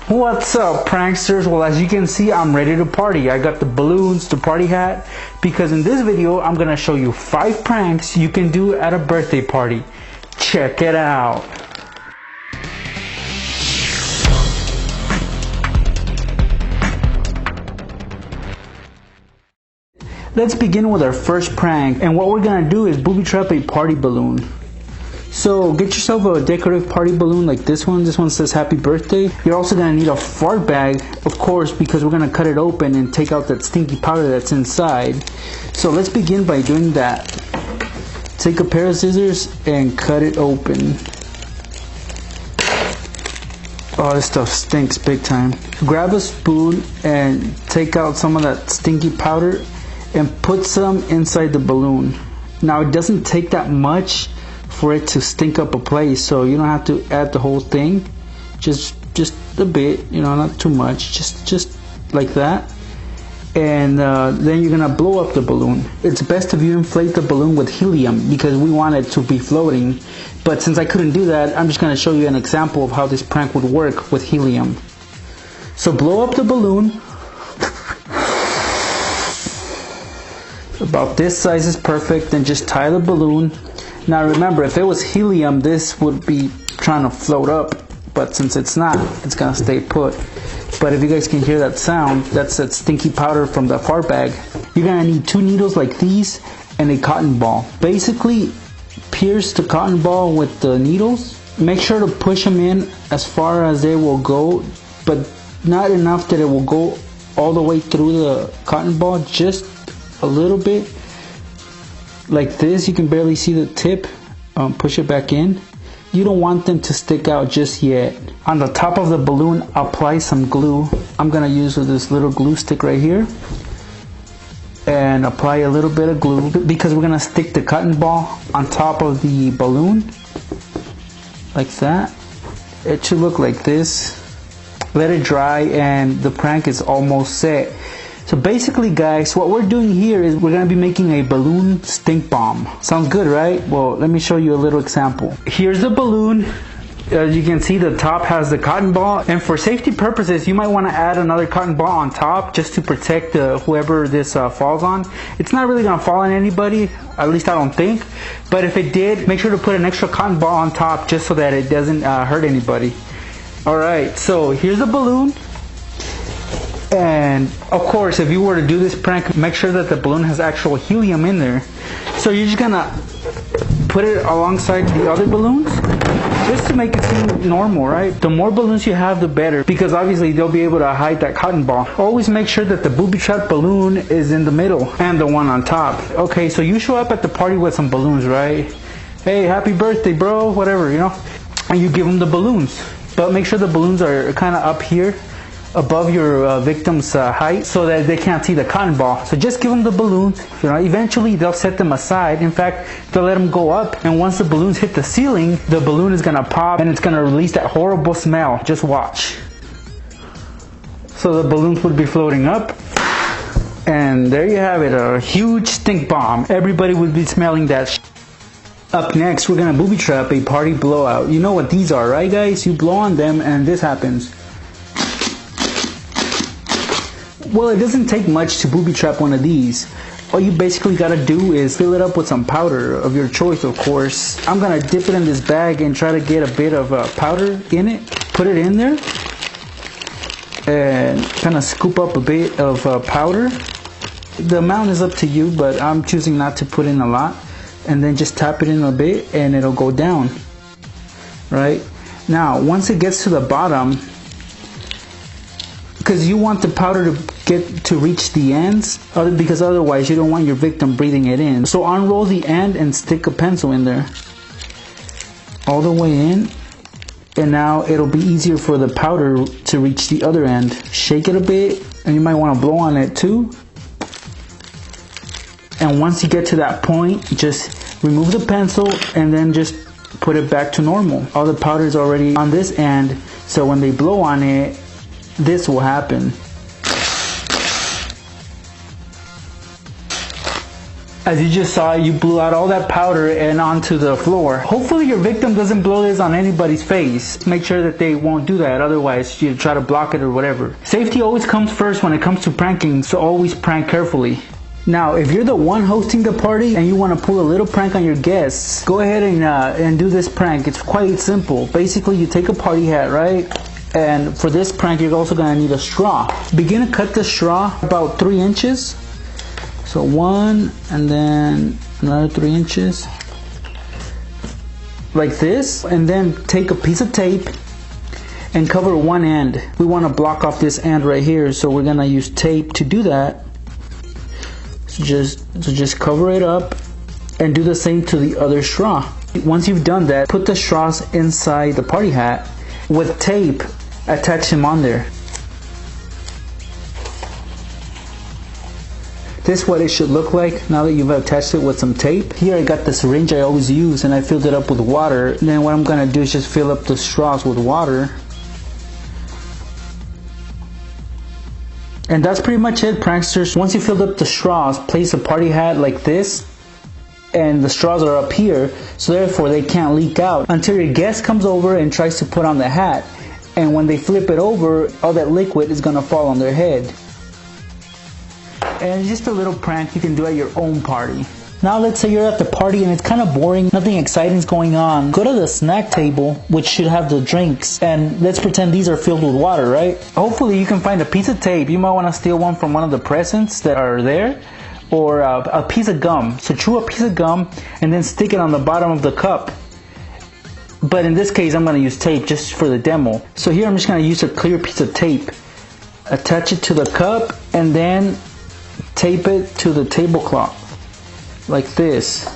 What's up, pranksters? Well, as you can see, I'm ready to party. I got the balloons, the party hat, because in this video I'm gonna show you 5 pranks you can do at a birthday party. Check it out. Let's begin with our first prank, and what we're gonna do is booby trap a party balloon. So get yourself a decorative party balloon like this one. This one says happy birthday. You're also gonna need a fart bag, of course, because we're gonna cut it open and take out that stinky powder that's inside. So let's begin by doing that. Take a pair of scissors and cut it open. Oh, this stuff stinks big time. Grab a spoon and take out some of that stinky powder and put some inside the balloon. Now it doesn't take that much for it to stink up a place, so you don't have to add the whole thing. Just a bit, you know, not too much. Just like that. And then you're gonna blow up the balloon. It's best if you inflate the balloon with helium because we want it to be floating. But since I couldn't do that, I'm just gonna show you an example of how this prank would work with helium. So blow up the balloon. About this size is perfect. Then just tie the balloon. Now remember, if it was helium, this would be trying to float up, but since it's not, it's gonna stay put. But if you guys can hear that sound, that's that stinky powder from the fart bag. You're gonna need 2 needles like these and a cotton ball. Basically, pierce the cotton ball with the needles. Make sure to push them in as far as they will go, but not enough that it will go all the way through the cotton ball, just a little bit. Like this. You can barely see the tip. Push it back in. You don't want them to stick out just yet. On the top of the balloon, apply some glue. I'm gonna use this little glue stick right here and apply a little bit of glue because we're gonna stick the cotton ball on top of the balloon like that. It should look like this. Let it dry and the prank is almost set. So basically, guys, what we're doing here is we're gonna be making a balloon stink bomb. Sounds good, right? Well, let me show you a little example. Here's the balloon. As you can see, the top has the cotton ball, and for safety purposes, you might want to add another cotton ball on top just to protect whoever this falls on. It's not really gonna fall on anybody, at least I don't think. But if it did, make sure to put an extra cotton ball on top just so that it doesn't hurt anybody. All right, so here's the balloon. And of course, if you were to do this prank, make sure that the balloon has actual helium in there. So you're just gonna put it alongside the other balloons just to make it seem normal, right? The more balloons you have, the better, because obviously they'll be able to hide that cotton ball. Always make sure that the booby trap balloon is in the middle and the one on top. Okay, so you show up at the party with some balloons, right? Hey, happy birthday, bro, whatever, you know? And you give them the balloons, but make sure the balloons are kind of up here above your victim's height so that they can't see the cotton ball. So just give them the balloons. You know, eventually they'll set them aside. In fact, they'll let them go up, and once the balloons hit the ceiling, the balloon is gonna pop and it's gonna release that horrible smell. Just watch. So the balloons would be floating up, and there you have it, a huge stink bomb. Everybody would be smelling that. Up next, we're gonna booby trap a party blowout. You know what these are, right, guys? You blow on them and this happens. Well, it doesn't take much to booby trap one of these. All you basically gotta do is fill it up with some powder of your choice, of course. I'm gonna dip it in this bag and try to get a bit of powder in it. Put it in there and kind of scoop up a bit of powder. The amount is up to you, but I'm choosing not to put in a lot. And then just tap it in a bit and it'll go down. Right? Now, once it gets to the bottom, because you want the powder to reach the ends, because otherwise you don't want your victim breathing it in. So unroll the end and stick a pencil in there all the way in, and now it'll be easier for the powder to reach the other end. Shake it a bit, and you might want to blow on it too. And once you get to that point, just remove the pencil and then just put it back to normal. All the powder is already on this end, so when they blow on it, this will happen. As you just saw, you blew out all that powder and onto the floor. Hopefully your victim doesn't blow this on anybody's face. Make sure that they won't do that, otherwise you try to block it or whatever. Safety always comes first when it comes to pranking, so always prank carefully. Now, if you're the one hosting the party and you want to pull a little prank on your guests, go ahead and do this prank. It's quite simple. Basically, you take a party hat, right? And for this prank, you're also going to need a straw. Begin to cut the straw about 3 inches. So 1 and then another 3 inches. Like this. And then take a piece of tape and cover one end. We want to block off this end right here, so we're going to use tape to do that. So just cover it up and do the same to the other straw. Once you've done that, put the straws inside the party hat with tape. Attach them on there. This is what it should look like now that you've attached it with some tape. Here I got the syringe I always use and I filled it up with water. And then what I'm going to do is just fill up the straws with water. And that's pretty much it, pranksters. Once you filled up the straws, place a party hat like this. And the straws are up here, so therefore they can't leak out until your guest comes over and tries to put on the hat. And when they flip it over, all that liquid is going to fall on their head. And just a little prank you can do at your own party. Now let's say you're at the party and it's kind of boring, nothing exciting is going on. Go to the snack table, which should have the drinks, and let's pretend these are filled with water, right? Hopefully you can find a piece of tape. You might want to steal one from one of the presents that are there, or a piece of gum. So chew a piece of gum and then stick it on the bottom of the cup. But in this case I'm going to use tape just for the demo. So here I'm just going to use a clear piece of tape. Attach it to the cup and then tape it to the tablecloth. Like this.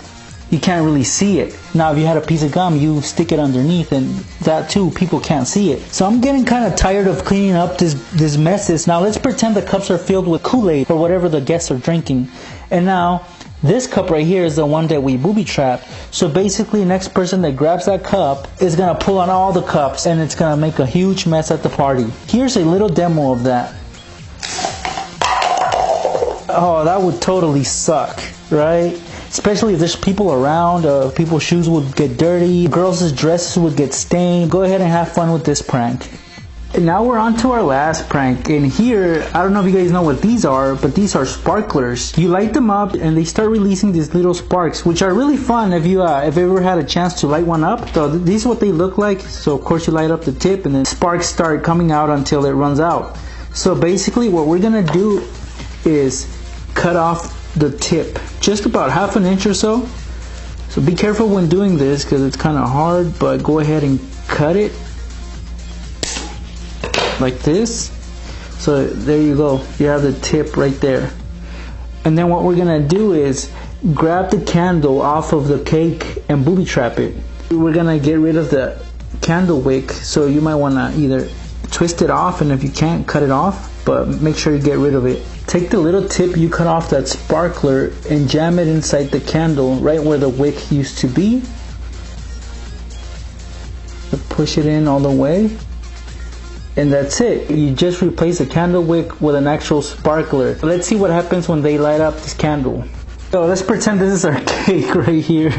You can't really see it. Now if you had a piece of gum, you stick it underneath, and that too, people can't see it. So I'm getting kind of tired of cleaning up this messes. Now let's pretend the cups are filled with Kool-Aid or whatever the guests are drinking. And now this cup right here is the one that we booby trapped. So basically next person that grabs that cup is gonna pull on all the cups and it's gonna make a huge mess at the party. Here's a little demo of that. Oh, that would totally suck, right? Especially if there's people around, people's shoes would get dirty, girls' dresses would get stained. Go ahead and have fun with this prank. And now we're on to our last prank. And here, I don't know if you guys know what these are, but these are sparklers. You light them up and they start releasing these little sparks, which are really fun if you ever had a chance to light one up. So these are what they look like. So of course you light up the tip and then sparks start coming out until it runs out. So basically what we're gonna do is cut off the tip just about half an inch or so. So be careful when doing this because it's kind of hard, but go ahead and cut it like this. So there you go, you have the tip right there. And then what we're gonna do is grab the candle off of the cake and booby trap it. We're gonna get rid of the candle wick, so you might want to either twist it off, and if you can't, cut it off, but make sure you get rid of it. Take the little tip you cut off that sparkler and jam it inside the candle right where the wick used to be. Push it in all the way. And that's it. You just replace a candle wick with an actual sparkler. Let's see what happens when they light up this candle. So let's pretend this is our cake right here.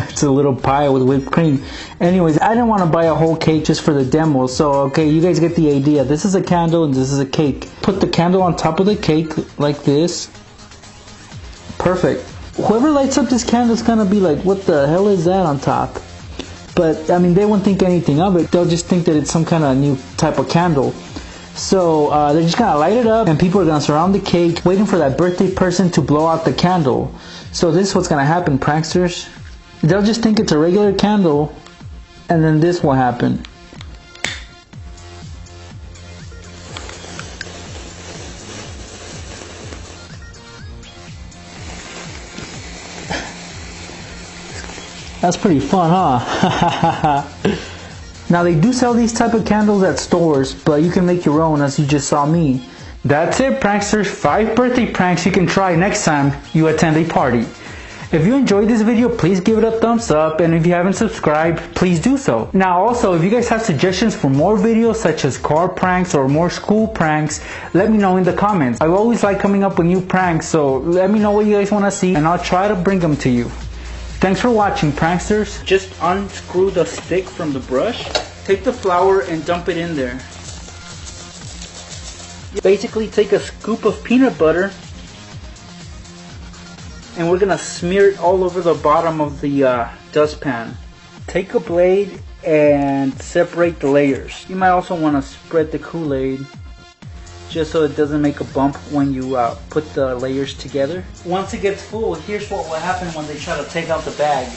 It's a little pie with whipped cream. Anyways, I didn't want to buy a whole cake just for the demo. So, okay, you guys get the idea. This is a candle and this is a cake. Put the candle on top of the cake like this. Perfect. Whoever lights up this candle is going to be like, what the hell is that on top? But, I mean, they won't think anything of it. They'll just think that it's some kind of new type of candle. So they're just going to light it up and people are going to surround the cake waiting for that birthday person to blow out the candle. So this is what's going to happen, pranksters. They'll just think it's a regular candle and then this will happen. That's pretty fun, huh? Now they do sell these type of candles at stores, but you can make your own as you just saw me. That's it, pranksters. 5 birthday pranks you can try next time you attend a party. If you enjoyed this video, please give it a thumbs up, and if you haven't subscribed, please do so. Now also, if you guys have suggestions for more videos such as car pranks or more school pranks, let me know in the comments. I always like coming up with new pranks, so let me know what you guys want to see and I'll try to bring them to you. Thanks for watching, pranksters. Just unscrew the stick from the brush. Take the flour and dump it in there. Basically take a scoop of peanut butter and we're gonna smear it all over the bottom of the dustpan. Take a blade and separate the layers. You might also want to spread the Kool-Aid just so it doesn't make a bump when you put the layers together. Once it gets full, here's what will happen when they try to take out the bag.